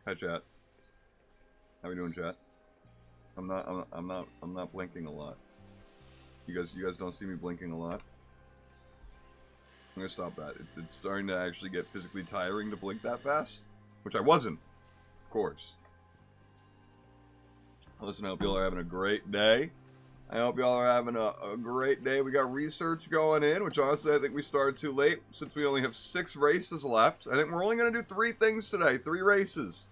Hi, chat. How we doing, chat? I'm not blinking a lot. You guys don't see me blinking a lot. I'm gonna stop that. It's starting to actually get physically tiring to blink that fast, which I wasn't, of course. Listen, I hope y'all are having a great day. I hope y'all are having a great day. We got research going in, which honestly I think we started too late since we only have 6 races left. I think we're only going to do 3 things today. 3 races.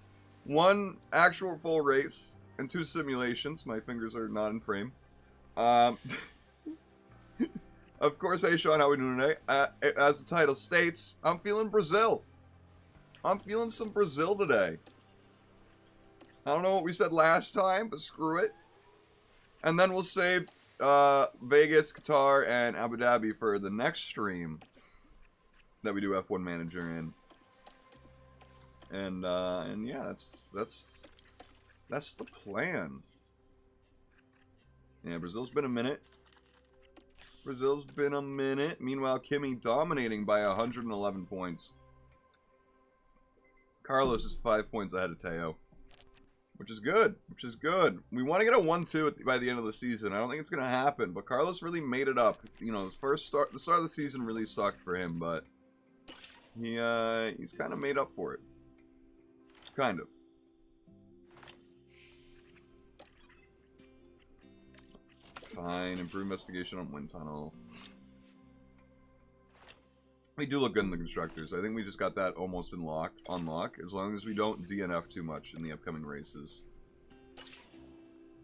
1 actual full race and 2 simulations. My fingers are not in frame. Of course, hey Sean, how we doing today? As the title states, I'm feeling Brazil. I'm feeling some Brazil today. I don't know what we said last time, but screw it. And then we'll save Vegas, Qatar, and Abu Dhabi for the next stream that we do F1 Manager in. And yeah, that's the plan. Yeah, Brazil's been a minute. Brazil's been a minute. Meanwhile, Kimi dominating by 111 points. Carlos is 5 points ahead of Teo. Which is good. Which is good. We want to get a 1-2 by the end of the season. I don't think it's going to happen. But Carlos really made it up. You know, the start of the season really sucked for him. But he's kind of made up for it. Kind of. Fine. Improve investigation on wind tunnel. We do look good in the constructors. I think we just got that almost on lock, as long as we don't DNF too much in the upcoming races.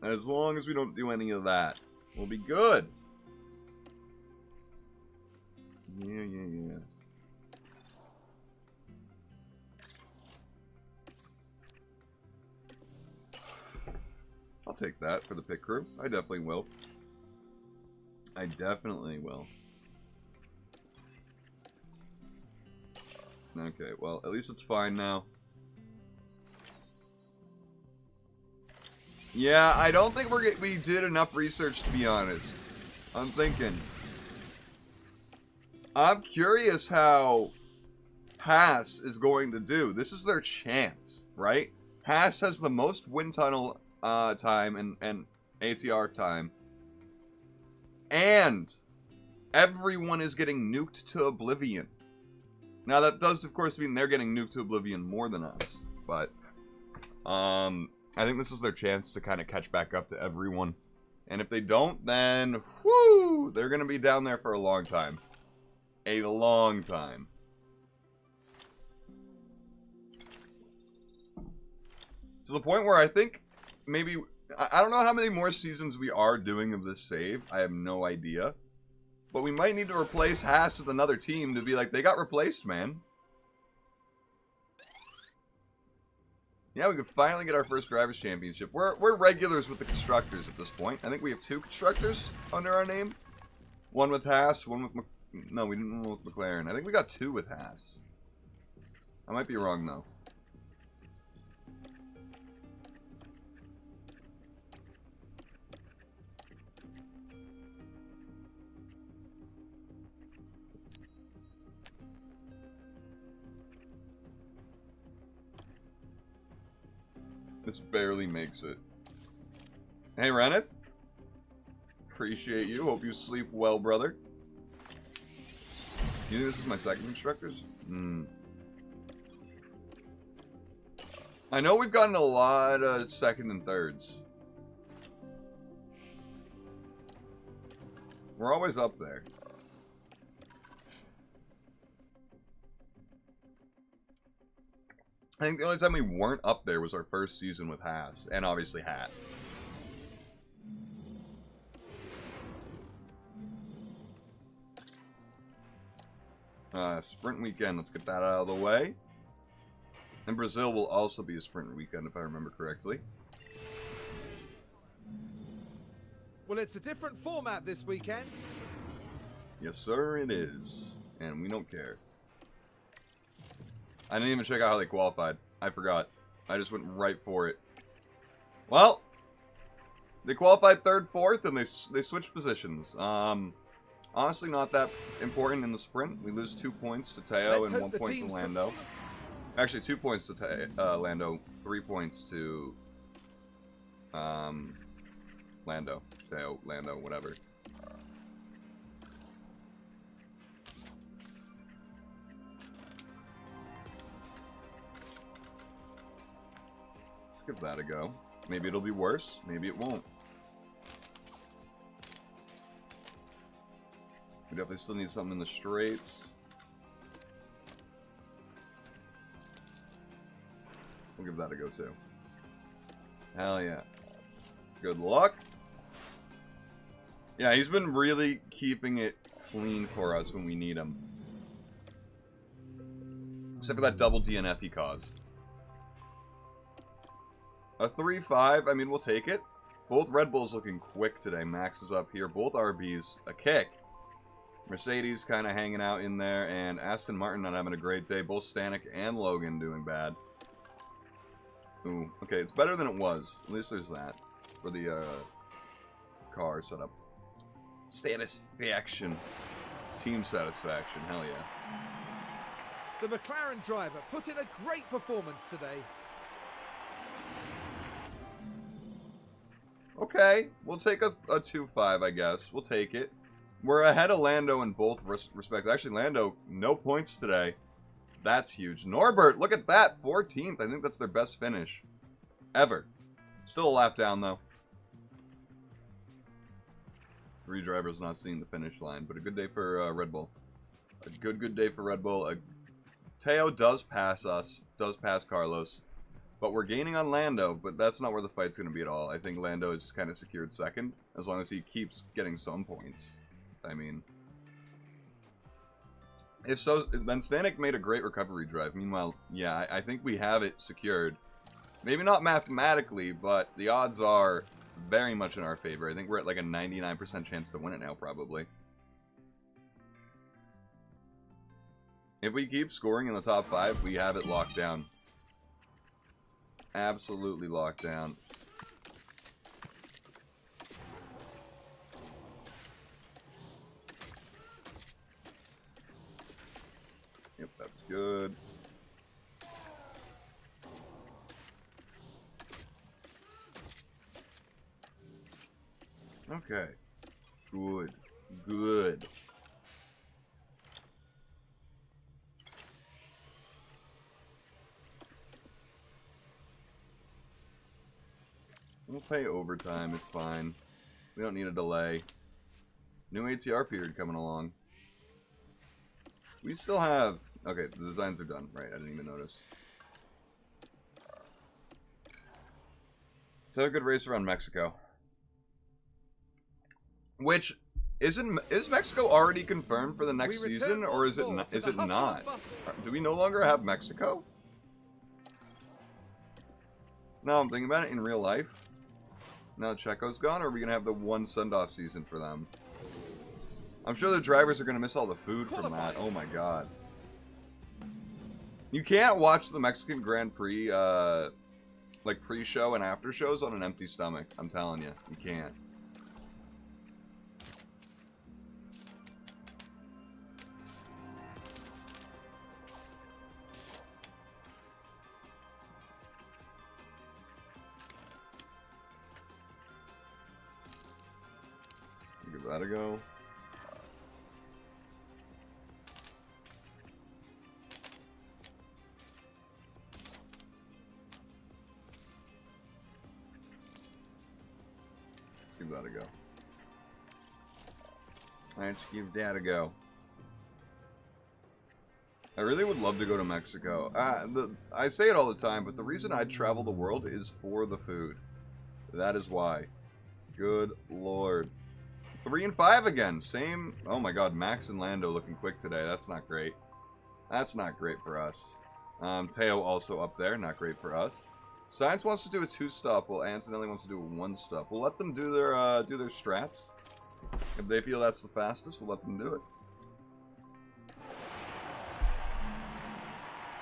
As long as we don't do any of that, we'll be good. Yeah. I'll take that for the pit crew. I definitely will. I definitely will. Okay, well, at least it's fine now. Yeah, I don't think we did enough research, to be honest. I'm thinking. I'm curious how Haas is going to do. This is their chance, right? Haas has the most wind tunnel time and ATR time. And everyone is getting nuked to oblivion. Now, that does, of course, mean they're getting nuked to oblivion more than us. But, I think this is their chance to kind of catch back up to everyone. And if they don't, then, whoo, they're going to be down there for a long time. A long time. To the point where I think maybe, I don't know how many more seasons we are doing of this save. I have no idea. But we might need to replace Haas with another team to be like, they got replaced, man. Yeah, we could finally get our first Drivers' Championship. We're regulars with the constructors at this point. I think we have 2 constructors under our name. One with Haas, one with... No, we didn't one with McLaren. I think we got 2 with Haas. I might be wrong, though. This barely makes it. Hey, Reneth. Appreciate you. Hope you sleep well, brother. You think this is my second constructors? I know we've gotten a lot of second and thirds. We're always up there. I think the only time we weren't up there was our first season with Haas, and obviously Hat. Sprint weekend, let's get that out of the way. And Brazil will also be a sprint weekend, if I remember correctly. Well, it's a different format this weekend. Yes, sir, it is. And we don't care. I didn't even check out how they qualified. I forgot. I just went right for it. Well, they qualified 3rd, 4th, and they switched positions. Honestly, not that important in the sprint. We lose 2 points to Teo and 1 point to Lando. Actually, 2 points to Lando, 3 points to Lando, Teo, Lando, whatever. Let's give that a go. Maybe it'll be worse, maybe it won't. We definitely still need something in the straights. We'll give that a go too. Hell yeah. Good luck. Yeah, he's been really keeping it clean for us when we need him. Except for that double DNF he caused. A 3-5, I mean, we'll take it. Both Red Bulls looking quick today. Max is up here. Both RBs, a kick. Mercedes kind of hanging out in there, and Aston Martin not having a great day. Both Stanek and Logan doing bad. Ooh, okay, it's better than it was. At least there's that for the car setup. Satisfaction. Team satisfaction, hell yeah. The McLaren driver put in a great performance today. Okay, we'll take a 2-5, I guess. We'll take it. We're ahead of Lando in both respects. Actually, Lando, no points today. That's huge. Norbert, look at that. 14th. I think that's their best finish ever. Still a lap down, though. 3 drivers not seeing the finish line, but a good day for Red Bull. A good day for Red Bull. Teo does pass us, does pass Carlos, but we're gaining on Lando, but that's not where the fight's going to be at all. I think Lando is kind of secured second, as long as he keeps getting some points. I mean, if so, then Stanek made a great recovery drive. Meanwhile, yeah, I think we have it secured. Maybe not mathematically, but the odds are very much in our favor. I think we're at like a 99% chance to win it now, probably. If we keep scoring in the top 5, we have it locked down. Absolutely locked down. Yep, that's good. Okay. Good. Good. We'll pay overtime, it's fine. We don't need a delay. New ATR period coming along. We still have... Okay, the designs are done. Right, I didn't even notice. Let's have a good race around Mexico. Which, is Mexico already confirmed for the next season, or is it not? Do we no longer have Mexico? No, I'm thinking about it in real life. Now Checo's gone, or are we going to have the one send-off season for them? I'm sure the drivers are going to miss all the food from that. Oh my god. You can't watch the Mexican Grand Prix, like pre-show and after shows on an empty stomach. I'm telling you, you can't. Give that a go. Give that a go. Let's give that a go. I really would love to go to Mexico. I say it all the time, but the reason I travel the world is for the food. That is why. Good lord. 3 and 5 again. Same. Oh my god, Max and Lando looking quick today. That's not great. That's not great for us. Teo also up there. Not great for us. Science wants to do a 2-stop, while Antonelli wants to do a 1-stop. We'll let them do their strats. If they feel that's the fastest, we'll let them do it.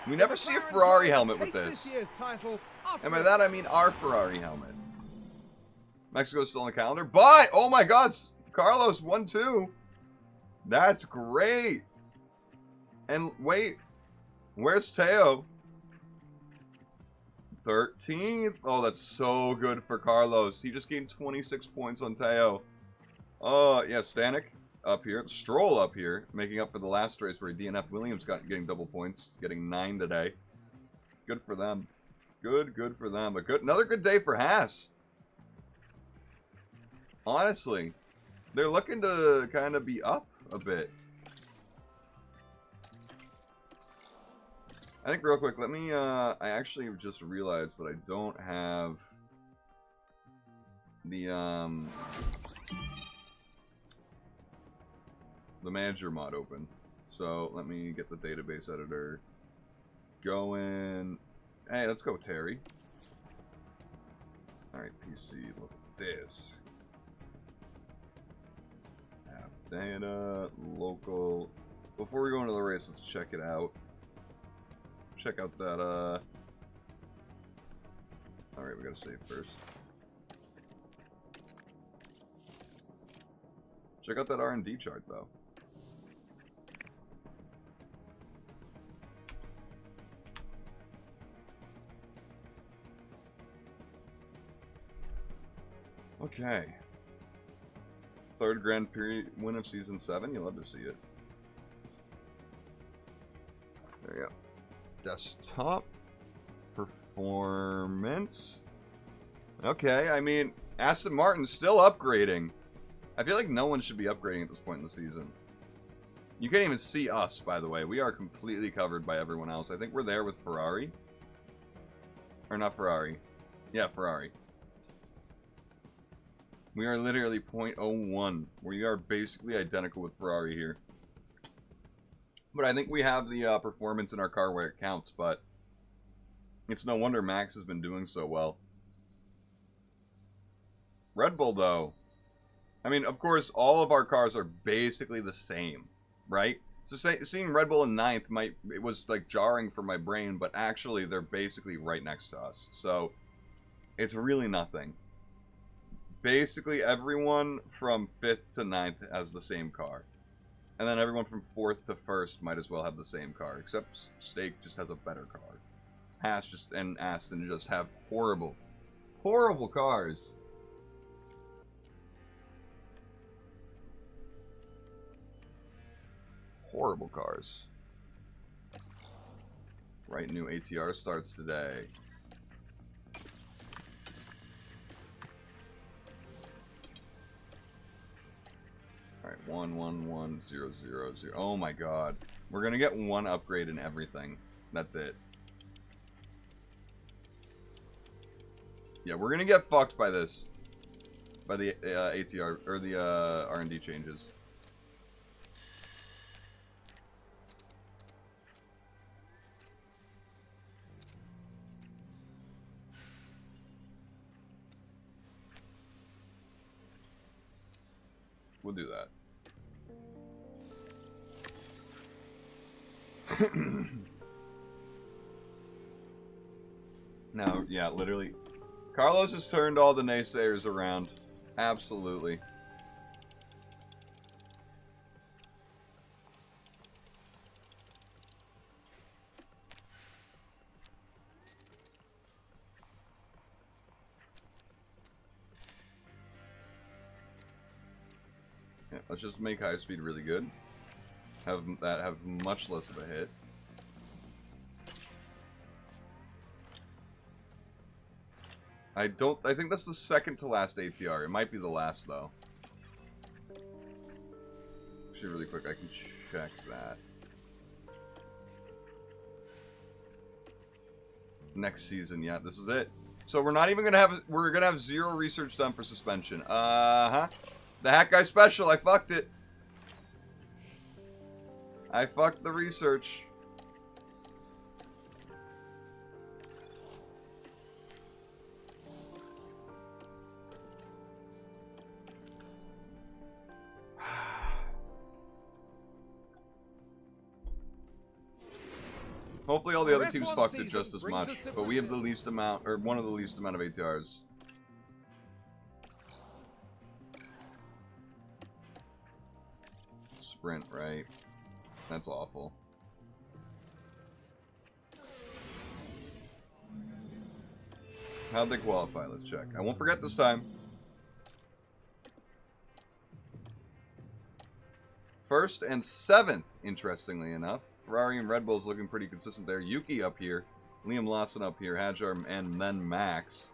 We never see a Ferrari helmet with this. And by that I mean our Ferrari helmet. Mexico's still on the calendar, but oh my god, Carlos 1-2. That's great. And wait, where's Teo? 13th. Oh, that's so good for Carlos. He just gained 26 points on Teo. Oh, yeah, Stanek up here. Stroll up here, making up for the last race where DNF Williams getting double points, getting 9 today. Good for them. Good for them. Another good day for Haas. Honestly, they're looking to kind of be up a bit. I think real quick, let me, I actually just realized that I don't have the manager mod open. So let me get the database editor going. Hey, let's go, Terry. Alright, PC, look at this. App data, local. Before we go into the race, let's check it out. Check out that, Alright, we gotta save first. Check out that R&D chart, though. Okay. Third Grand Prix win of Season 7. You love to see it. There you go. Desktop. Performance. Okay, I mean, Aston Martin's still upgrading. I feel like no one should be upgrading at this point in the season. You can't even see us, by the way. We are completely covered by everyone else. I think we're there with Ferrari. Or not Ferrari. Yeah, Ferrari. We are literally 0.01. We are basically identical with Ferrari here. But I think we have the performance in our car where it counts, but it's no wonder Max has been doing so well. Red Bull, though. I mean, of course, all of our cars are basically the same, right? So seeing Red Bull in 9th it was like jarring for my brain, but actually they're basically right next to us. So it's really nothing. Basically everyone from 5th to 9th has the same car. And then everyone from 4th to 1st might as well have the same car, except Stake just has a better car. Haas and Aston just have horrible cars. Horrible cars. Right, new ATR starts today. Alright, 111,000. Oh my god. We're gonna get one upgrade in everything. That's it. Yeah, we're gonna get fucked by this. By the ATR, or the R&D changes. We'll do that. No, yeah, literally. Carlos has turned all the naysayers around. Absolutely. Yeah, let's just make high speed really good. Have much less of a hit. I think that's the second to last ATR. It might be the last, though. Actually, really quick, I can check that. Next season, yeah, this is it. So we're not even gonna have, we're gonna have 0 research done for suspension. The Hack Guy Special, I fucked it. I fucked the research. Hopefully all the other teams fucked it just as much, but we have the least amount, or one of the least amount of ATRs. Sprint, right? That's awful. How'd they qualify? Let's check. I won't forget this time. First and 7th, interestingly enough. Ferrari and Red Bull's looking pretty consistent there. Yuki up here. Liam Lawson up here. Hadjar and then Max.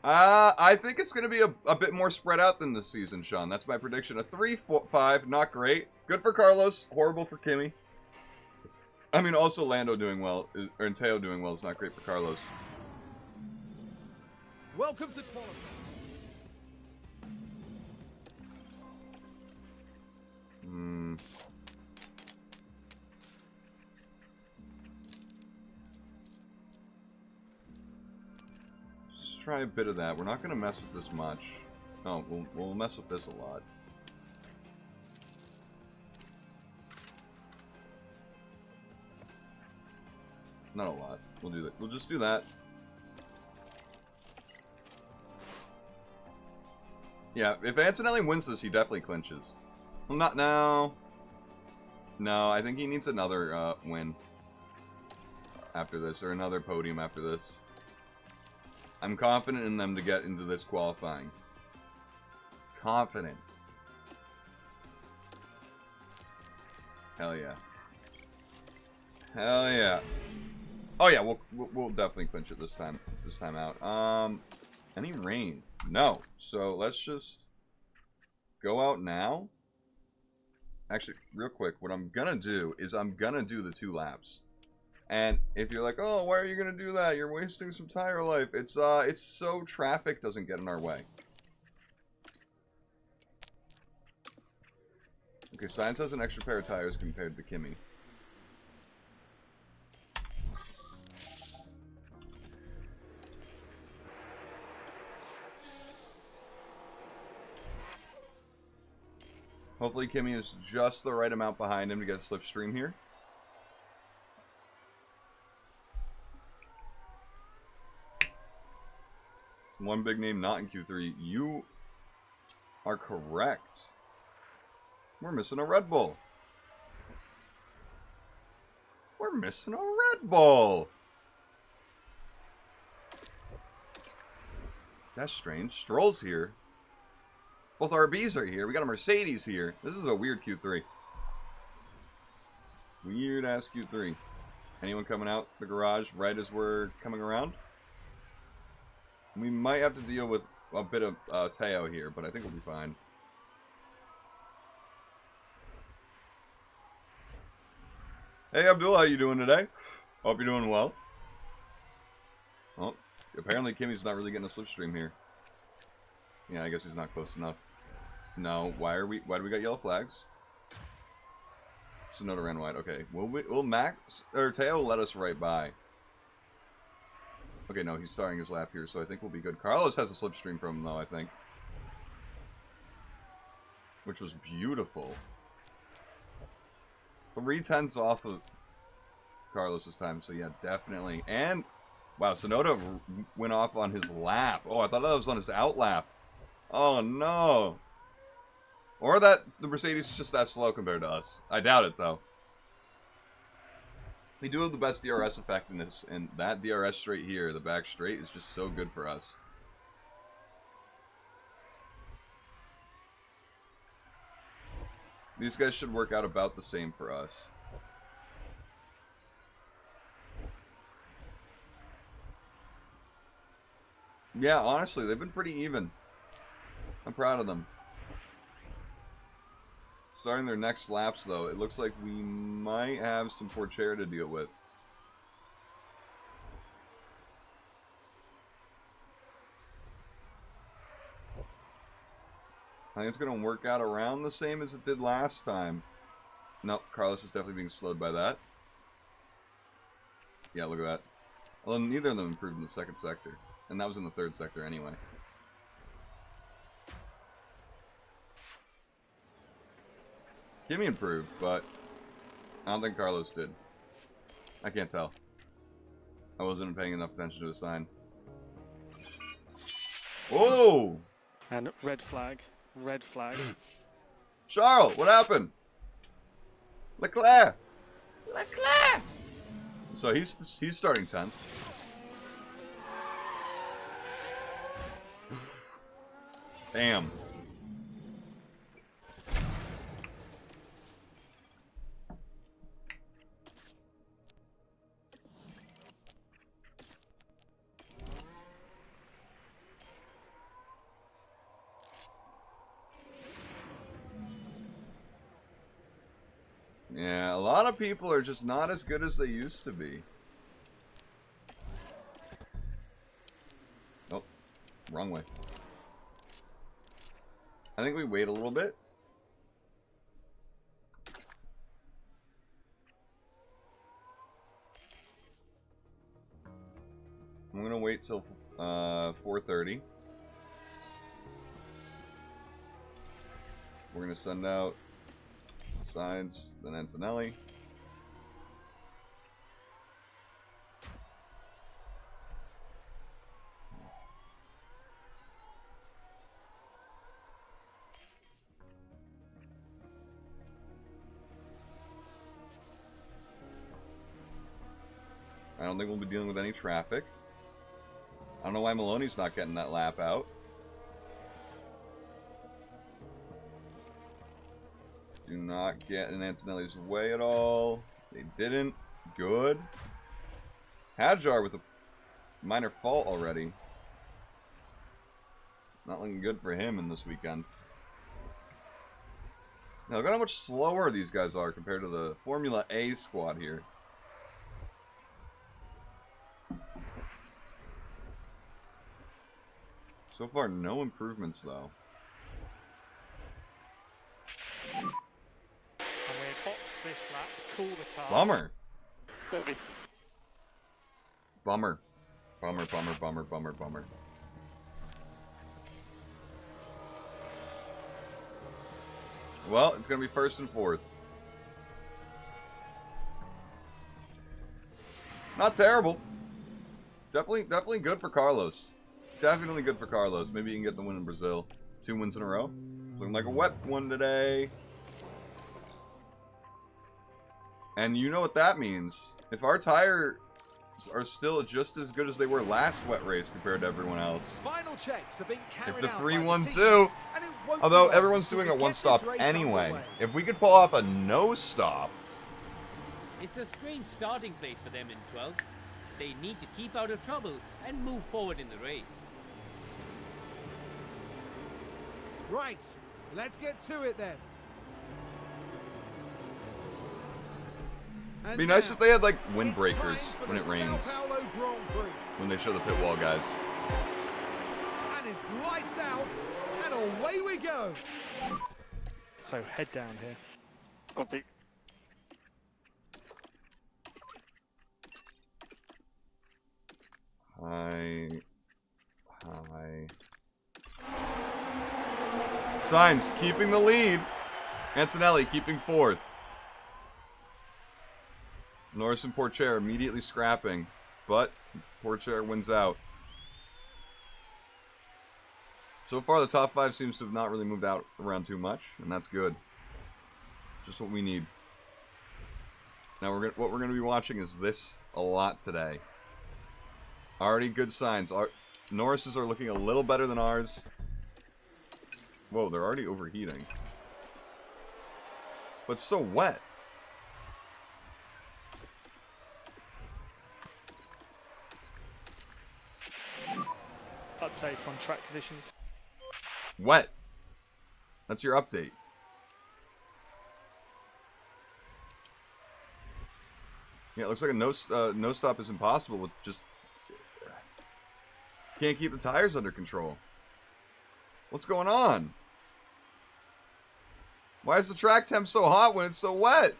I think it's going to be a bit more spread out than this season, Sean. That's my prediction. A 3-5, not great. Good for Carlos. Horrible for Kimi. I mean, also Lando doing well, and Teo doing well is not great for Carlos. Welcome to qualifying. Just try a bit of that. We're not going to mess with this much. Oh, we'll mess with this a lot. Not a lot. We'll do that. We'll just do that. Yeah, if Antonelli wins this, he definitely clinches. Well, not now. No, I think he needs another win after this, or another podium after this. I'm confident in them to get into this qualifying. Confident. Hell yeah. Hell yeah. Oh yeah, we'll definitely clinch it this time out. Any rain? No. So let's just go out now. Actually, real quick, what I'm gonna do is I'm gonna do the 2 laps. And if you're like, oh, why are you gonna do that? You're wasting some tire life. It's so traffic doesn't get in our way. Okay, Sainz has an extra pair of tires compared to Kimi. Hopefully Kimi is just the right amount behind him to get a slipstream here. One big name not in Q3. You are correct. We're missing a Red Bull. We're missing a Red Bull. That's strange. Stroll's here. Both RBs are here. We got a Mercedes here. This is a weird Q3. Weird ass Q3. Anyone coming out the garage right as we're coming around? We might have to deal with a bit of Teo here, but I think we'll be fine. Hey Abdul, how you doing today? Hope you're doing well. Well, apparently Kimi's not really getting a slipstream here. Yeah, I guess he's not close enough. No, why do we got yellow flags? Sonoda ran wide. Okay, will Max or Teo let us right by? Okay, no, he's starting his lap here, so I think we'll be good. Carlos has a slipstream from him though, I think, which was beautiful. 3/10 off of Carlos's time, so yeah, definitely. And wow, Sonoda went off on his lap. Oh, I thought that was on his out lap. Oh no. Or that the Mercedes is just that slow compared to us. I doubt it, though. We do have the best DRS effect in this, and that DRS straight here, the back straight, is just so good for us. These guys should work out about the same for us. Yeah, honestly, they've been pretty even. I'm proud of them. Starting their next laps, though, it looks like we might have some Porchera to deal with. I think it's going to work out around the same as it did last time. Nope, Carlos is definitely being slowed by that. Yeah, look at that. Well, neither of them improved in the second sector. And that was in the third sector anyway. Kimi improved, but I don't think Carlos did. I can't tell. I wasn't paying enough attention to the sign. Oh! And red flag. Red flag. Charles, what happened? Leclerc! Leclerc! So he's starting 10th. Damn. Yeah, a lot of people are just not as good as they used to be. Oh, wrong way. I think we wait a little bit. I'm gonna wait till 4:30. We're gonna send out Sides, then Antonelli. I don't think we'll be dealing with any traffic. I don't know why Maloney's not getting that lap out. Do not get in Antonelli's way at all. They didn't. Good. Hadjar with a minor fault already. Not looking good for him in this weekend. Now, look at how much slower these guys are compared to the Formula A squad here. So far, no improvements, though. And we're box this lap, cool the car. Bummer. Bobby. Bummer. Bummer, bummer, bummer, bummer, bummer. Well, it's going to be first and fourth. Not terrible. Definitely good for Carlos. Definitely good for Carlos. Maybe you can get the win in Brazil. 2 wins in a row. Looking like a wet one today. And you know what that means. If our tires are still just as good as they were last wet race compared to everyone else. Final checks have been carried It's a out 3-1-2. Although everyone's doing a one-stop anyway. If we could pull off a no-stop. It's a strange starting place for them in 12th. They need to keep out of trouble and move forward in the race. Right, let's get to it then. It'd be nice if they had like windbreakers when it Sao rains. Paulo Grand Prix. When they show the pit wall guys. And it's lights out, and away we go. So head down here. Copy. Hi. Sainz keeping the lead. Antonelli keeping fourth. Norris and Porcher immediately scrapping, but Porcher wins out. So far, the top 5 seems to have not really moved out around too much, and that's good. Just what we need. Now, what we're going to be watching is this a lot today. Already good signs. Norris's are looking a little better than ours. Whoa, they're already overheating. But it's so wet. Update on track conditions. Wet. That's your update. Yeah, it looks like a no stop is impossible with just can't keep the tires under control. What's going on? Why is the track temp so hot when it's so wet?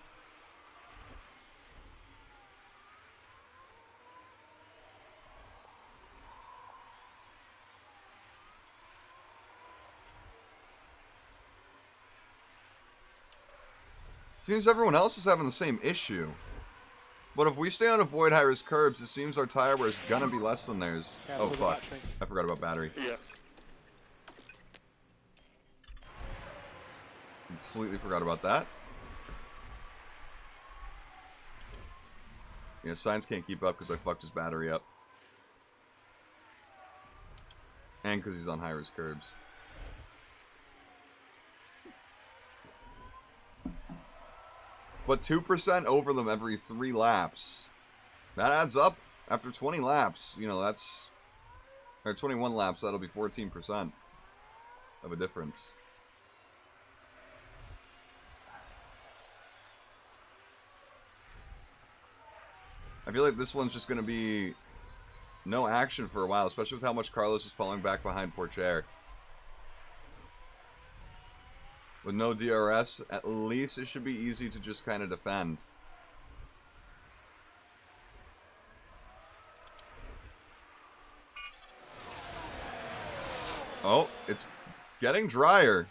Seems everyone else is having the same issue. But if we stay on avoid high-risk curbs, it seems our tire wear is gonna be less than theirs. Yeah, Oh, for the fuck. battery. I forgot about battery. Yeah. Completely Forgot about that. Yeah, Science can't keep up because I fucked his battery up. And because he's on high-risk curbs. But 2% over them every 3 laps. That adds up after 20 laps. You know, that's... Or 21 laps, that'll be 14% of a difference. I feel like this one's just going to be no action for a while, especially with how much Carlos is falling back behind Porcher. With no DRS, at least it should be easy to just kind of defend. Oh, it's getting drier.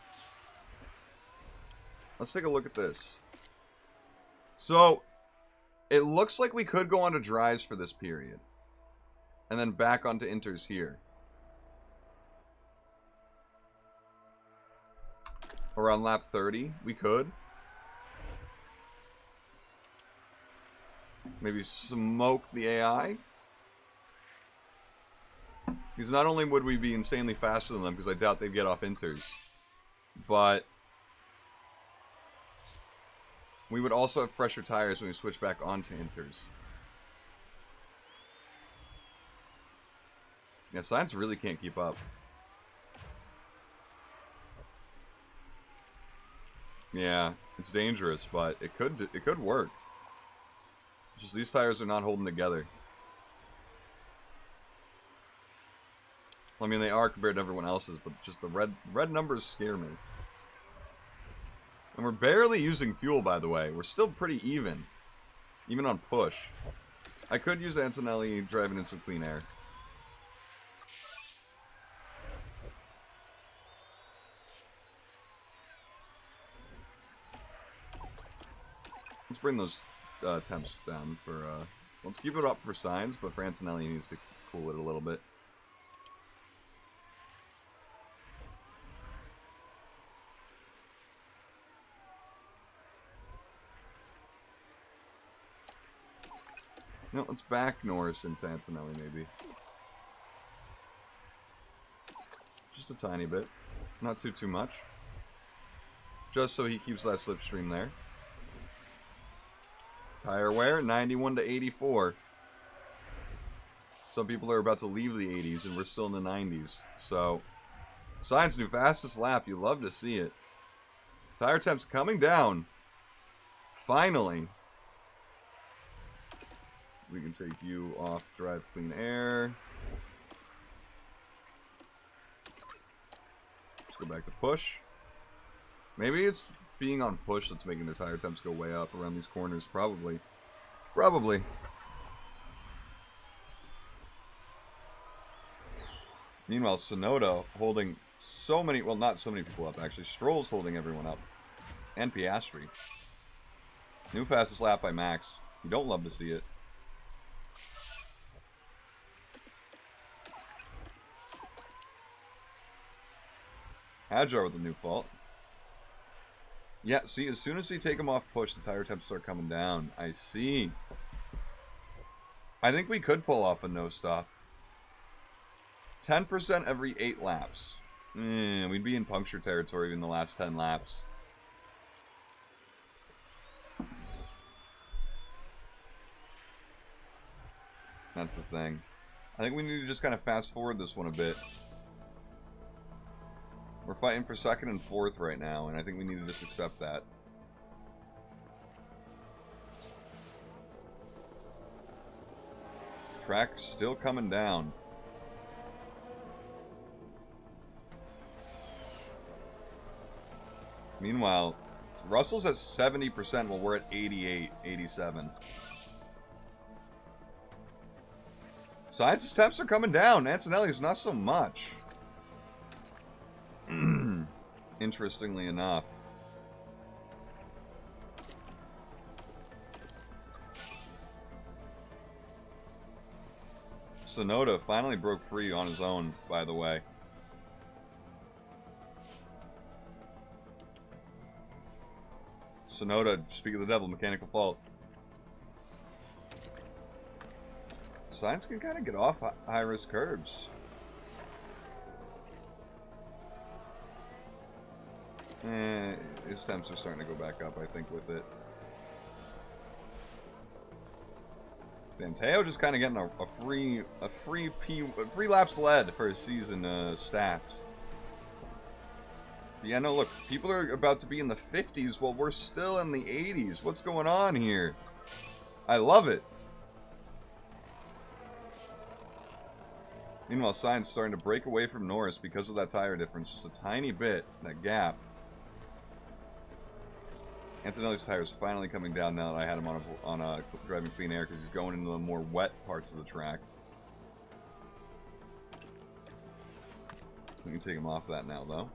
Let's take a look at this. So, it looks like we could go on to dries for this period. And then back onto inters here. Around lap 30, we could. Maybe smoke the AI. Because not only would we be insanely faster than them, because I doubt they'd get off inters, but we would also have fresher tires when we switch back onto inters. Yeah, Science really can't keep up. Yeah, it's dangerous, but it could work. Just these tires are not holding together. I mean, they are compared to everyone else's, but just the red numbers scare me. And we're barely using fuel, by the way. We're still pretty even on push. I could use Antonelli driving in some clean air. Let's bring those temps down for, let's keep it up for Science, but for Antonelli he needs to cool it a little bit. No, let's back Norris into Antonelli, maybe. Just a tiny bit. Not too much. Just so he keeps that slipstream there. Tire wear, 91 to 84. Some people are about to leave the 80s, and we're still in the 90s. So, Science new fastest lap. You love to see it. Tire temps coming down. Finally. We can take you off drive clean air. Let's go back to push. Maybe it's being on push that's making the tire temps go way up around these corners. Probably. Meanwhile, Sonoda holding so many, well, not so many people up, actually. Stroll's holding everyone up. And Piastri. New fastest lap by Max. You don't love to see it. Hajar with a new fault. Yeah, see, as soon as we take him off push, the tire temps start coming down. I see. I think we could pull off a no stop. 10% every 8 laps. We'd be in puncture territory in the last 10 laps. That's the thing. I think we need to just kind of fast forward this one a bit. We're fighting for 2nd and 4th right now, and I think we need to just accept that. Track still coming down. Meanwhile, Russell's at 70% while we're at 88, 87. Science's temps are coming down. Antonelli's not so much. Interestingly enough. Sonoda finally broke free on his own, by the way. Sonoda, speak of the devil, mechanical fault. Science can kind of get off high-risk curbs. His temps are starting to go back up, I think, with it. Teo just kind of getting a free laps led for his season stats. But yeah, no, look, people are about to be in the 50s while we're still in the 80s. What's going on here? I love it. Meanwhile, Sainz starting to break away from Norris because of that tire difference, just a tiny bit, that gap. Antonelli's tire is finally coming down now that I had him on a driving clean air because he's going into the more wet parts of the track. We can take him off that now, though.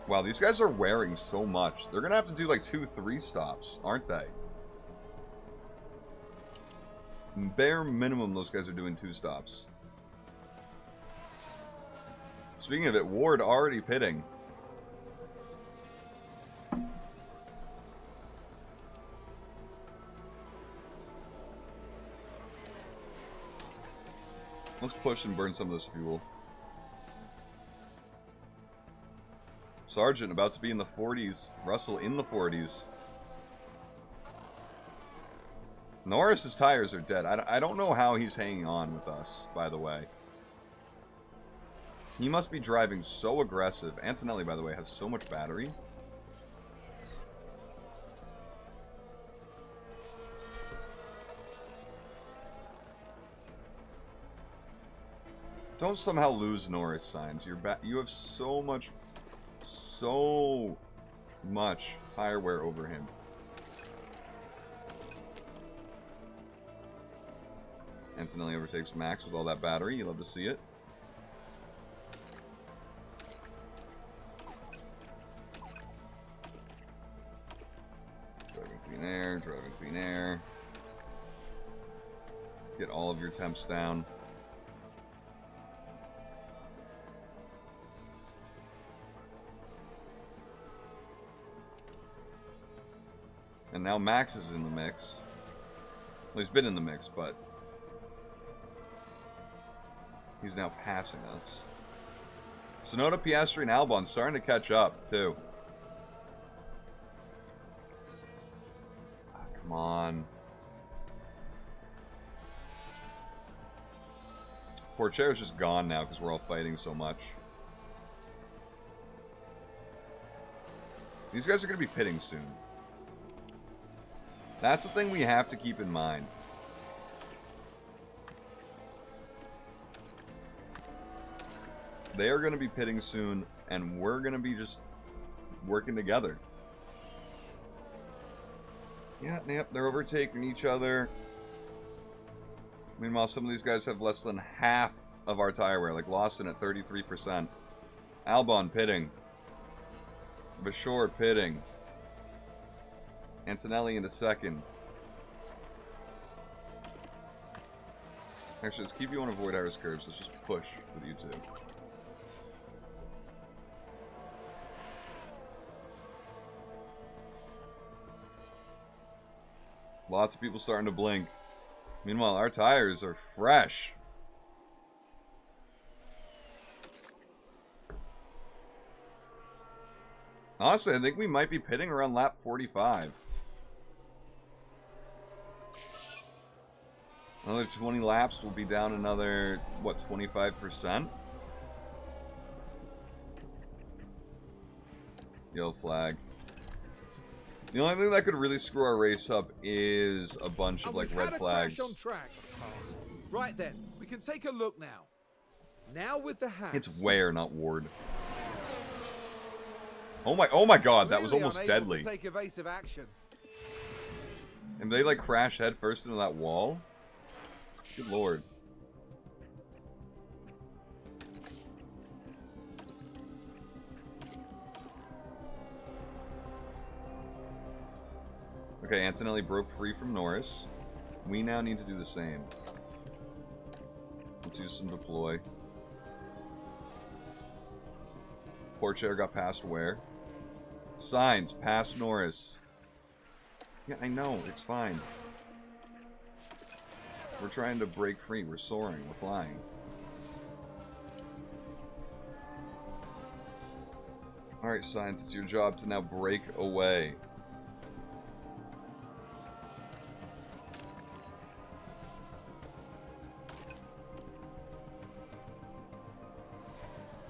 Wow, these guys are wearing so much. They're going to have to do like 2-3 stops, aren't they? Bare minimum, those guys are doing 2 stops. Speaking of it, Ward already pitting. Let's push and burn some of this fuel. Sargent about to be in the 40s. Russell in the 40s. Norris's tires are dead. I don't know how he's hanging on with us, by the way. He must be driving so aggressive. Antonelli, by the way, has so much battery. Don't somehow lose Norris, Signs. You have so much tire wear over him. Antonelli overtakes Max with all that battery. You love to see it. Driving clean air. Get all of your temps down. And now Max is in the mix. Well, he's been in the mix, but he's now passing us. Sonoda, Piastri, and Albon starting to catch up, too. Come on. Poor chair's just gone now because we're all fighting so much. These guys are going to be pitting soon. That's the thing we have to keep in mind. They are going to be pitting soon, and we're going to be just working together. Yep, they're overtaking each other. Meanwhile, some of these guys have less than half of our tire wear, like Lawson at 33%. Albon pitting. Bashore pitting. Antonelli into second. Actually, let's keep you on avoid iris curves. Let's just push with you two. Lots of people starting to blink. Meanwhile, our tires are fresh. Honestly, I think we might be pitting around lap 45. Another 20 laps, we'll be down another, what, 25%? Yellow flag. The only thing that could really screw our race up is a bunch of, like, red flags. On track. Right then, we can take a look now. Now with the hats. It's Ware, not Ward. Oh my god, that was almost deadly. To take evasive action. And they, like, crash head first into that wall? Good lord. Okay, Antonelli broke free from Norris. We now need to do the same. Let's use some deploy. Poor chair got past Ware. Signs, past Norris. Yeah, I know, it's fine. We're trying to break free. We're soaring. We're flying. Alright, Signs, it's your job to now break away.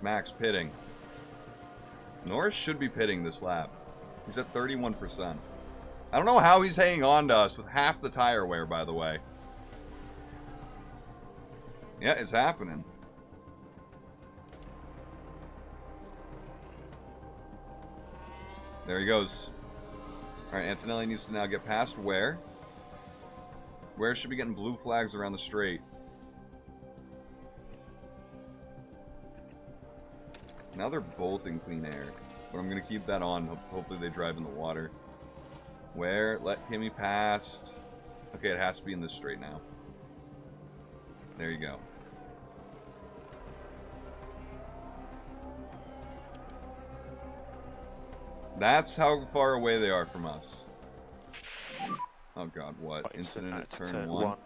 Max pitting. Norris should be pitting this lap. He's at 31%. I don't know how he's hanging on to us with half the tire wear, by the way. Yeah, it's happening. There he goes. Alright, Antonelli needs to now get past Ware. Ware should be getting blue flags around the straight. Now they're both in clean air. But I'm going to keep that on. Hopefully they drive in the water. Ware, let Kimmy past. Okay, it has to be in this straight now. There you go. That's how far away they are from us. Oh god, what? Incident at turn 1.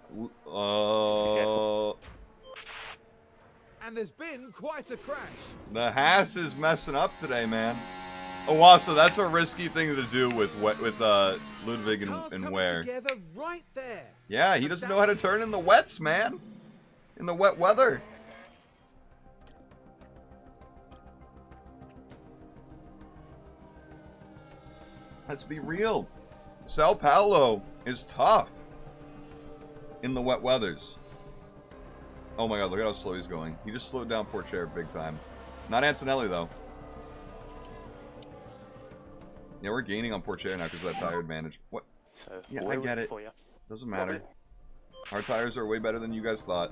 And there's been quite a crash. The Haas is messing up today, man. Oh wow, so that's a risky thing to do with Ludwig and Ware. Together right there. Yeah, he doesn't know how to turn in the wets, man. In the wet weather. Let's be real. Sao Paulo is tough in the wet weathers. Oh my god, look at how slow he's going. He just slowed down Porcher big time. Not Antonelli, though. Yeah, we're gaining on Porcher now because of that tire advantage. What? So Yeah, I get it. Doesn't matter. Our tires are way better than you guys thought.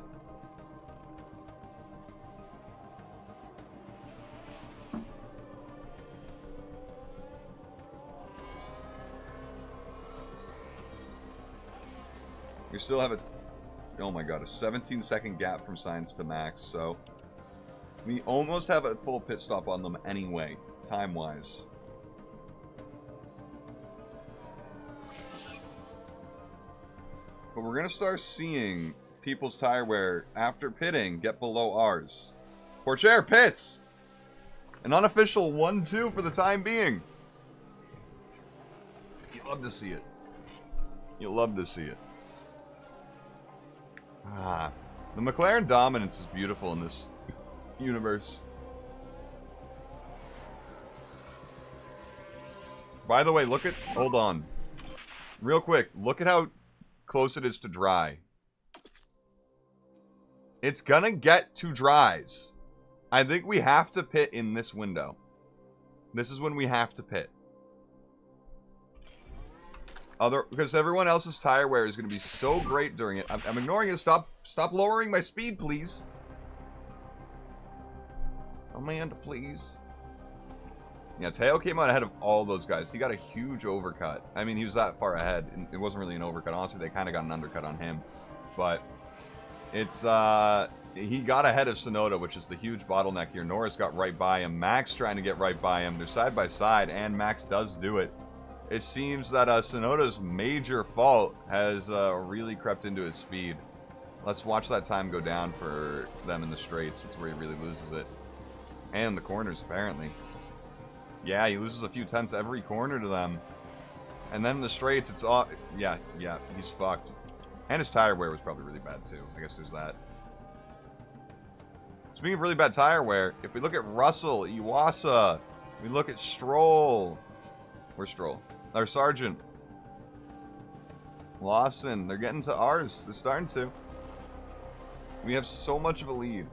We still have a, oh my god, a 17-second gap from Sainz to Max, so we almost have a full pit stop on them anyway, time-wise. But we're going to start seeing people's tire wear after pitting get below ours. Porcher pits! An unofficial 1-2 for the time being. You love to see it. You love to see it. Ah, the McLaren dominance is beautiful in this universe. By the way, look at, hold on. Real quick, look at how close it is to dry. It's gonna get to dries. I think we have to pit in this window. This is when we have to pit. Because everyone else's tire wear is going to be so great during it. I'm ignoring it. Stop lowering my speed, please. Amanda, please. Yeah, Teo came out ahead of all those guys. He got a huge overcut. I mean, he was that far ahead. And it wasn't really an overcut. Honestly, they kind of got an undercut on him. But it's, he got ahead of Sonoda, which is the huge bottleneck here. Norris got right by him. Max trying to get right by him. They're side by side, and Max does do it. It seems that Sonoda's major fault has really crept into his speed. Let's watch that time go down for them in the straights. That's where he really loses it. And the corners, apparently. Yeah, he loses a few tenths every corner to them. And then in the straights, it's all... Yeah, he's fucked. And his tire wear was probably really bad, too. I guess there's that. Speaking of really bad tire wear, if we look at Russell, Iwasa, we look at Stroll... Where's Stroll? Our Sargent. Lawson. They're getting to ours. They're starting to. We have so much of a lead.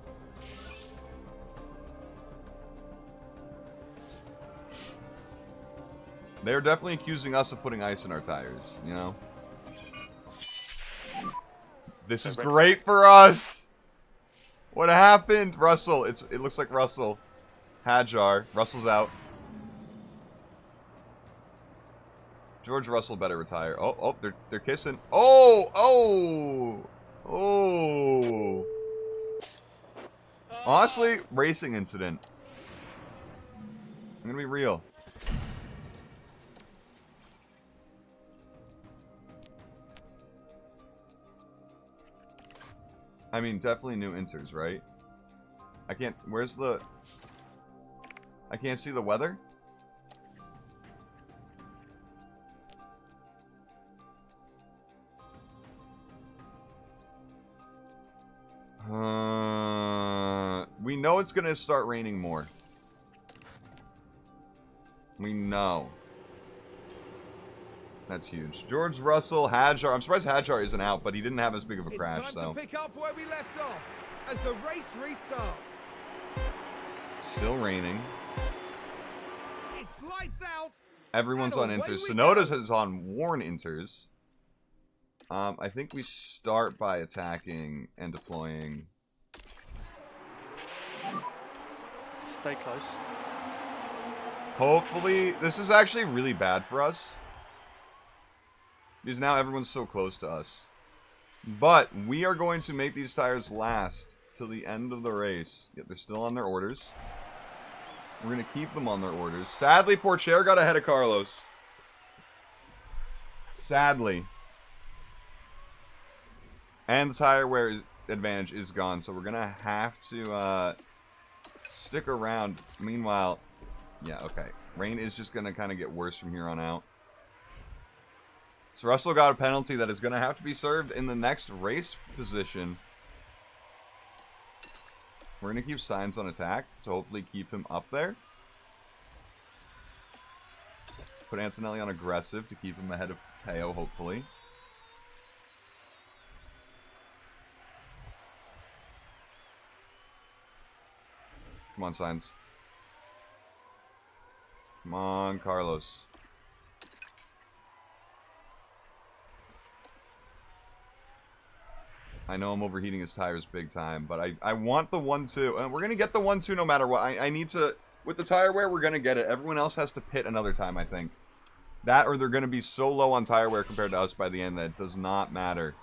They're definitely accusing us of putting ice in our tires, you know? This is great for us! What happened? Russell. It looks like Russell. Hajar. Russell's out. George Russell better retire. Oh, they're kissing. Oh! Honestly, racing incident. I'm gonna be real. I mean, definitely new inters, right? I can't... Where's the... I can't see the weather? We know it's going to start raining more. We know. That's huge. George Russell, Hadjar. I'm surprised Hadjar isn't out, but he didn't have as big of a crash, It's time to pick up where we left off as the race restarts. Still raining. It's lights out. Everyone's on And away inters. we Sonoda's go. is on worn inters. I think we start by attacking and deploying. Stay close. Hopefully, this is actually really bad for us. Because now everyone's so close to us. But we are going to make these tires last till the end of the race. Yet they're still on their orders. We're going to keep them on their orders. Sadly, Porcher got ahead of Carlos. Sadly. And the tire wear advantage is gone. So we're going to have to stick around. Meanwhile, yeah, okay. Rain is just going to kind of get worse from here on out. So Russell got a penalty that is going to have to be served in the next race position. We're going to keep Sainz on attack to hopefully keep him up there. Put Antonelli on aggressive to keep him ahead of Teo, hopefully. Come on, Sainz. Come on, Carlos. I know I'm overheating his tires big time, but I want the 1-2. And we're going to get the 1-2 no matter what. I need to... With the tire wear, we're going to get it. Everyone else has to pit another time, I think. That or they're going to be so low on tire wear compared to us by the end that it does not matter.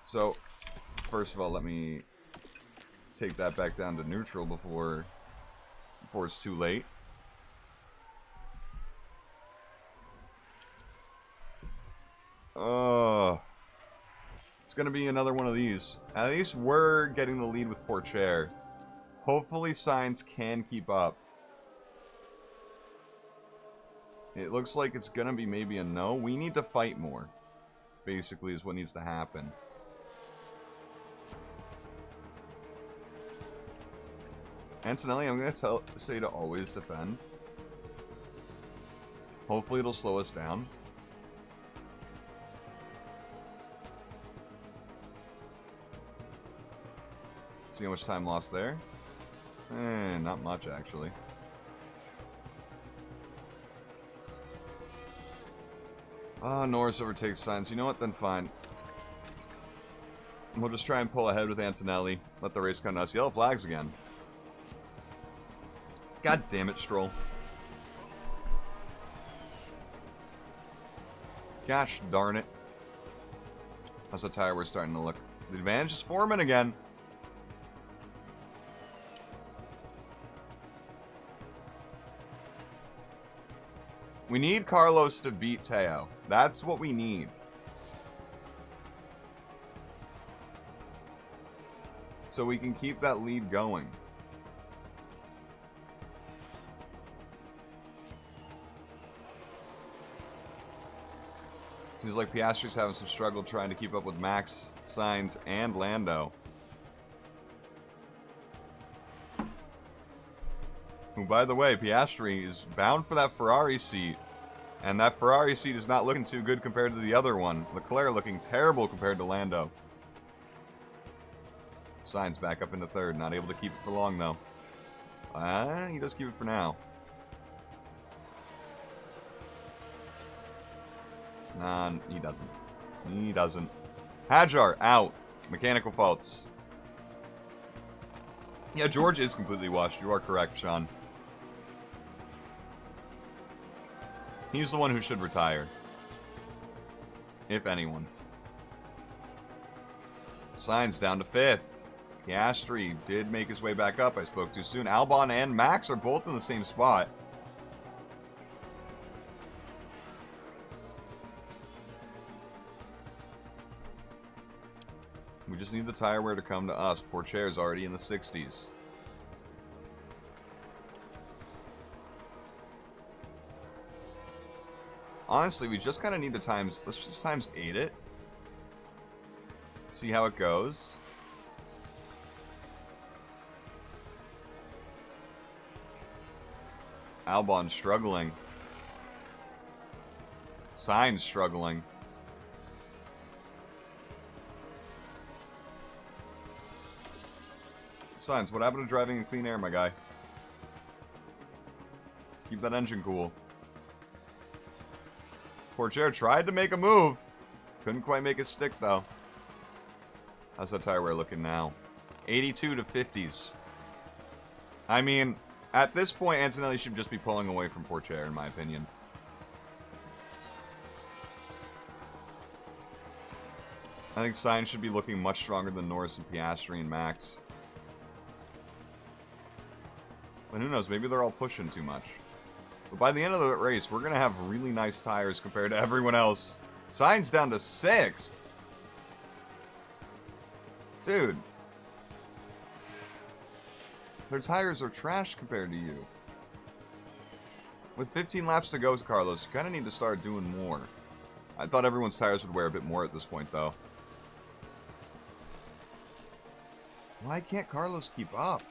So, first of all, let me take that back down to neutral before it's too late. It's going to be another one of these. At least we're getting the lead with Porcher. Hopefully Sainz can keep up. It looks like it's going to be maybe a no. We need to fight more, basically, is what needs to happen. Antonelli, I'm going to say to always defend. Hopefully it'll slow us down. See how much time lost there? Not much, actually. Oh, Norris overtakes Sainz. You know what? Then fine. We'll just try and pull ahead with Antonelli. Let the race come to us. Yellow flags again. God damn it, Stroll. Gosh darn it. How's the tire we're starting to look? The advantage is forming again. We need Carlos to beat Teo. That's what we need. So we can keep that lead going. Seems like Piastri's having some struggle trying to keep up with Max, Sainz, and Lando. Who, by the way, Piastri is bound for that Ferrari seat. And that Ferrari seat is not looking too good compared to the other one. Leclerc looking terrible compared to Lando. Sainz back up into third. Not able to keep it for long, though. He does keep it for now. Nah, he doesn't. He doesn't. Hadjar, out. Mechanical faults. Yeah, George is completely washed. You are correct, Sean. He's the one who should retire. If anyone. Sainz down to 5th. Piastri did make his way back up. I spoke too soon. Albon and Max are both in the same spot. We just need the tire wear to come to us. Pourchaire's already in the 60s. Honestly, we just kind of need to times... Let's just times 8 it. See how it goes. Albon struggling. Sainz struggling. Sainz, what happened to driving in clean air, my guy? Keep that engine cool. Pourchaire tried to make a move. Couldn't quite make it stick, though. How's that tire wear looking now? 82 to 50s. I mean, at this point, Antonelli should just be pulling away from Pourchaire, in my opinion. I think Sainz should be looking much stronger than Norris and Piastri and Max. And who knows, maybe they're all pushing too much. But by the end of the race, we're going to have really nice tires compared to everyone else. Sainz down to 6th. Dude. Their tires are trash compared to you. With 15 laps to go, Carlos, you kind of need to start doing more. I thought everyone's tires would wear a bit more at this point, though. Why can't Carlos keep up?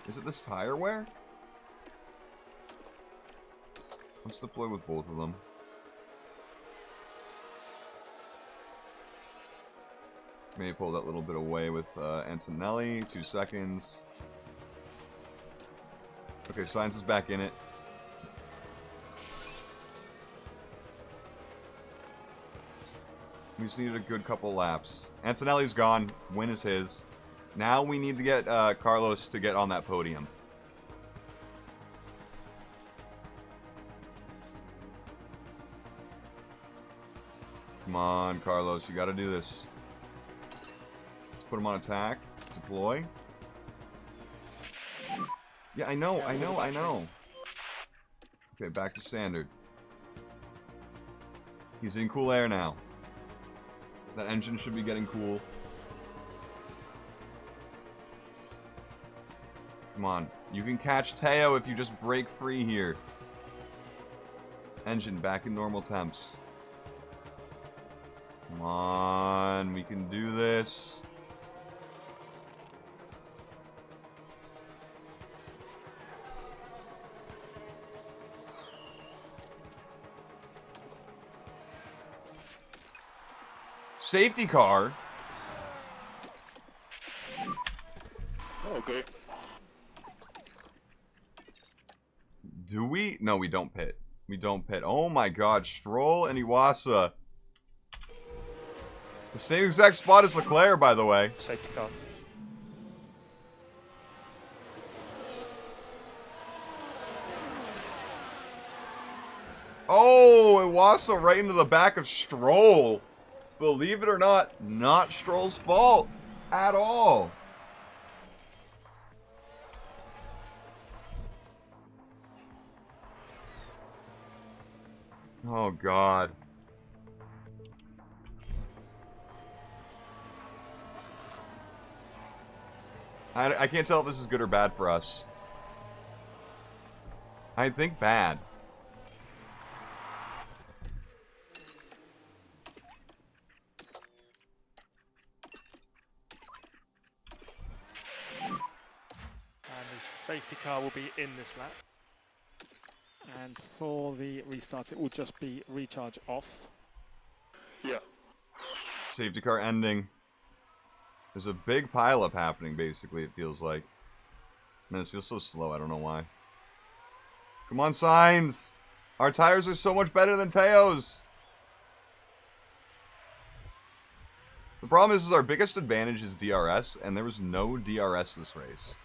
Is it this tire wear? Let's deploy with both of them. May pull that little bit away with Antonelli. 2 seconds. Okay, Sainz is back in it. We just needed a good couple laps. Antonelli's gone. Win is his. Now we need to get Carlos to get on that podium. Come on, Carlos. You got to do this. Let's put him on attack. Deploy. Yeah, I know. Okay, back to standard. He's in cool air now. That engine should be getting cool. Come on. You can catch Teo if you just break free here. Engine back in normal temps. Come on. We can do this. Safety car. Okay. Do we? No, we don't pit. We don't pit. Oh my god, Stroll and Iwasa. The same exact spot as Leclerc, by the way. Safety car. Oh, Iwasa right into the back of Stroll. Believe it or not Stroll's fault at all. Oh, God. I can't tell if this is good or bad for us. I think bad. And the safety car will be in this lap. And for the restart, it will just be recharge off. Yeah. Safety car ending. There's a big pileup happening, basically, it feels like. Man, this feels so slow, I don't know why. Come on, Sainz! Our tires are so much better than Teo's! The problem is our biggest advantage is DRS, and there was no DRS this race.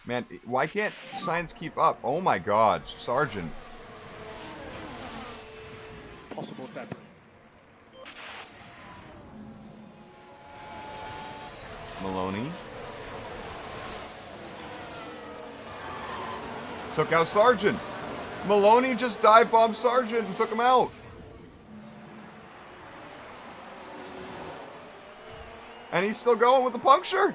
Man, why can't Sainz keep up? Oh my god, Sargent. Possible debris. Maloney. Took out Sargent. Maloney just dive bombed Sargent and took him out. And he's still going with the puncture.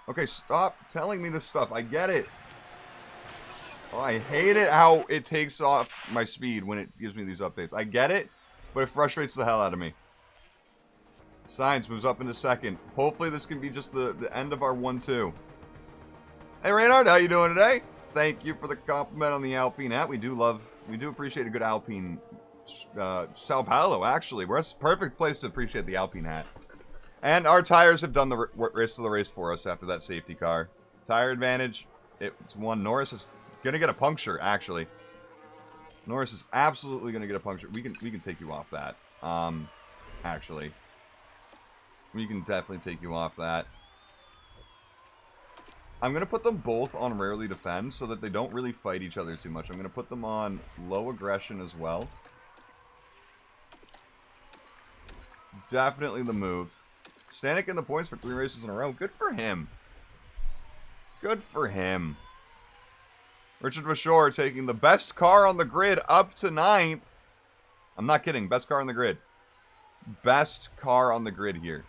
Okay, stop telling me this stuff. I get it. Oh, I hate it how it takes off my speed when it gives me these updates. I get it, but it frustrates the hell out of me. Science moves up into second. Hopefully this can be just the end of our 1-2. Hey, Reynard, how you doing today? Thank you for the compliment on the Alpine hat. We do appreciate a good Alpine. Sao Paulo, actually. We're a perfect place to appreciate the Alpine hat. And our tires have done the rest of the race for us after that safety car. Tire advantage. It's won. Norris is going to get a puncture, actually. Norris is absolutely going to get a puncture. We can take you off that. Actually. We can definitely take you off that. I'm going to put them both on rarely defend so that they don't really fight each other too much. I'm going to put them on low aggression as well. Definitely the move. Stanek in the points for 3 races in a row. Good for him. Good for him. Richard Bashore taking the best car on the grid up to 9th. I'm not kidding. Best car on the grid. Best car on the grid here.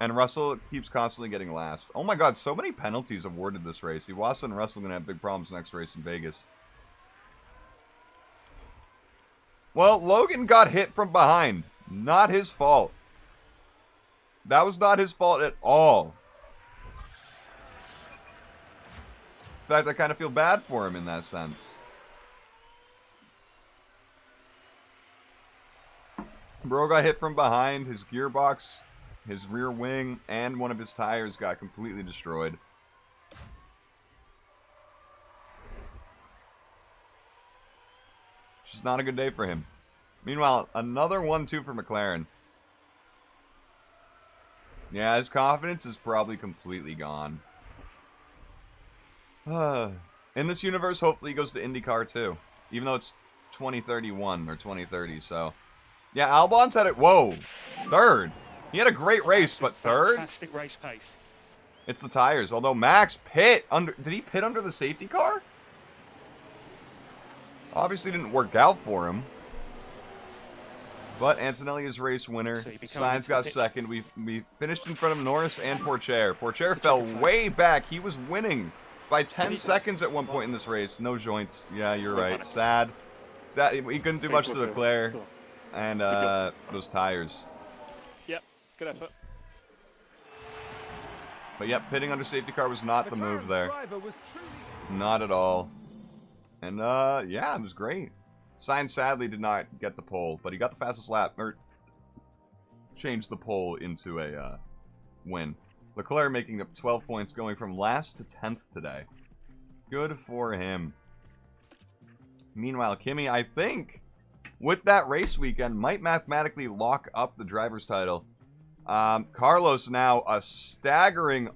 And Russell keeps constantly getting last. Oh my god, so many penalties awarded this race. Iwasa and Russell are going to have big problems next race in Vegas. Well, Logan got hit from behind. Not his fault. That was not his fault at all. In fact, I kind of feel bad for him in that sense. Bro got hit from behind. His gearbox, his rear wing, and one of his tires got completely destroyed. Just not a good day for him. Meanwhile, another 1-2 for McLaren. Yeah, his confidence is probably completely gone. In this universe, hopefully he goes to IndyCar too. Even though it's 2031 or 2030, so... Yeah, Albon's had it... Whoa! Third! He had a great race, but third? Fantastic race pace. It's the tires. Although Max pit under... Did he pit under the safety car? Obviously didn't work out for him. But Antonelli is race winner. So Sainz got second. We finished in front of Norris and Pourchaire. Pourchaire fell way back. He was winning by 10 seconds at one point in this race. No joints. Yeah, you're right. Sad. He couldn't do much to Leclerc. And those tires. Yep, good effort. But yep, pitting under safety car was not the move there. Not at all. And yeah, it was great. Sainz sadly did not get the pole, but he got the fastest lap, or changed the pole into a win. Leclerc making up 12 points, going from last to 10th today. Good for him. Meanwhile, Kimi, I think, with that race weekend, might mathematically lock up the driver's title. Carlos now a staggering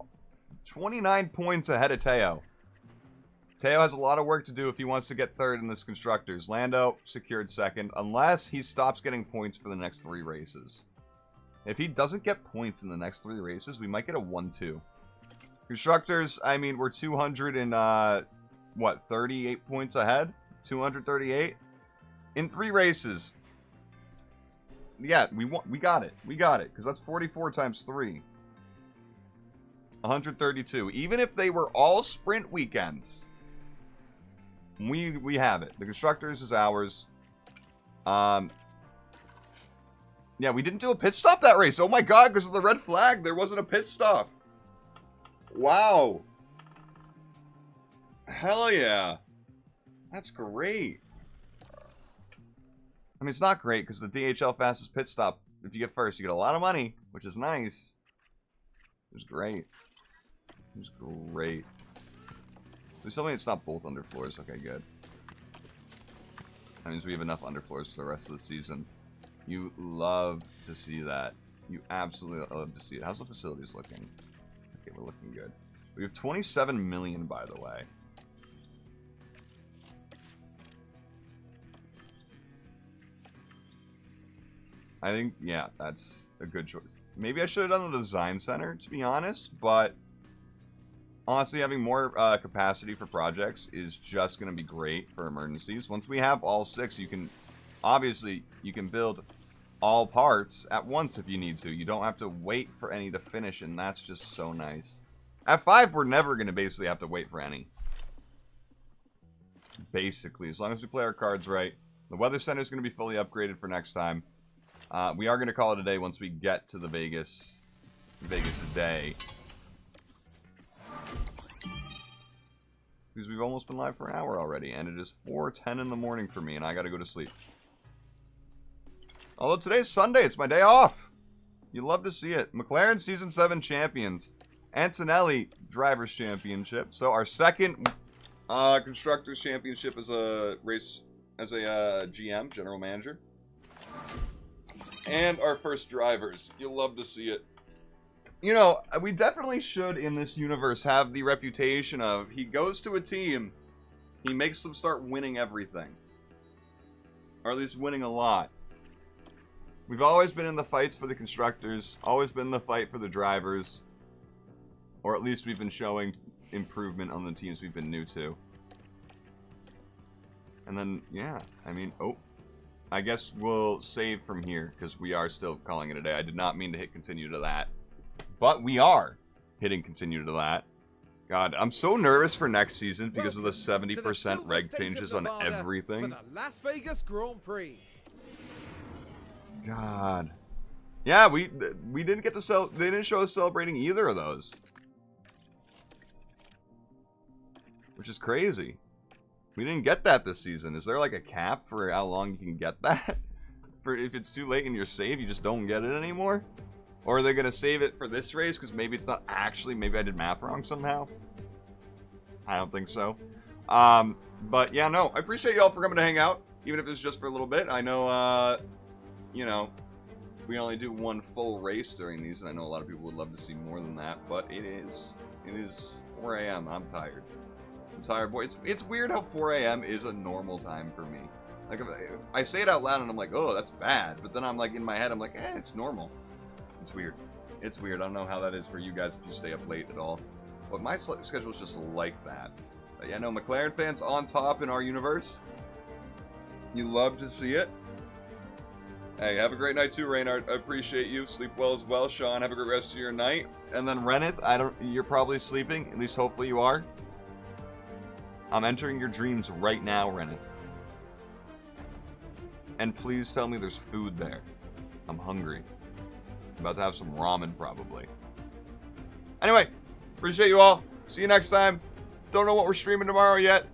29 points ahead of Teo. Teo has a lot of work to do if he wants to get third in this Constructors. Lando secured second, unless he stops getting points for the next 3 races. If he doesn't get points in the next 3 races, we might get a 1-2. Constructors, I mean, we're 200 and, 38 points ahead? 238? In 3 races. Yeah, we got it. We got it, because that's 44 times 3. 132. Even if they were all sprint weekends... We have it. The Constructors is ours. Yeah, we didn't do a pit stop that race. Oh my god, because of the red flag, there wasn't a pit stop. Wow. Hell yeah. That's great. I mean, it's not great because the DHL fastest pit stop, if you get first, you get a lot of money, which is nice. It was great. It was great. There's something that's not both underfloors. Okay, good. That means we have enough underfloors for the rest of the season. You love to see that. You absolutely love to see it. How's the facilities looking? Okay, we're looking good. We have 27 million, by the way. I think, yeah, that's a good choice. Maybe I should have done the design center, to be honest, but honestly, having more capacity for projects is just going to be great for emergencies. Once we have all 6, you can, obviously, you can build all parts at once if you need to. You don't have to wait for any to finish, and that's just so nice. At 5, we're never going to basically have to wait for any. Basically, as long as we play our cards right. The weather center is going to be fully upgraded for next time. We are going to call it a day once we get to the Vegas day. Because we've almost been live for an hour already, and it is 4:10 in the morning for me, and I got to go to sleep. Although today's Sunday, it's my day off. You love to see it. McLaren Season 7 champions. Antonelli Drivers Championship. So our second Constructors Championship as a GM, General Manager. And our first Drivers. You'll love to see it. You know, we definitely should, in this universe, have the reputation of he goes to a team, he makes them start winning everything. Or at least winning a lot. We've always been in the fights for the constructors, always been in the fight for the drivers. Or at least we've been showing improvement on the teams we've been new to. And then, yeah, I mean, oh. I guess we'll save from here, because we are still calling it a day. I did not mean to hit continue to that. But we are hitting continue to that. God, I'm so nervous for next season because of the 70% reg changes on everything. For the Las Vegas Grand Prix. God. Yeah, we didn't get to sell. They didn't show us celebrating either of those. Which is crazy. We didn't get that this season. Is there like a cap for how long you can get that? For if it's too late in your save, you just don't get it anymore? Or are they going to save it for this race? Because maybe it's not actually... Maybe I did math wrong somehow. I don't think so. But yeah, no. I appreciate y'all for coming to hang out. Even if it's just for a little bit. I know, you know, we only do one full race during these. And I know a lot of people would love to see more than that. But it is 4 a.m. I'm tired. I'm tired, boy. It's weird how 4 a.m. is a normal time for me. Like, if I say it out loud and I'm like, oh, that's bad. But then I'm like, in my head, I'm like, it's normal. It's weird. It's weird. I don't know how that is for you guys if you stay up late at all. But my schedule is just like that. But yeah, no, McLaren fans on top in our universe. You love to see it. Hey, have a great night too, Reynard. I appreciate you. Sleep well as well. Sean, have a great rest of your night. And then Reneth, you're probably sleeping. At least hopefully you are. I'm entering your dreams right now, Reneth. And please tell me there's food there. I'm hungry. I'm about to have some ramen, probably. Anyway, appreciate you all. See you next time. Don't know what we're streaming tomorrow yet.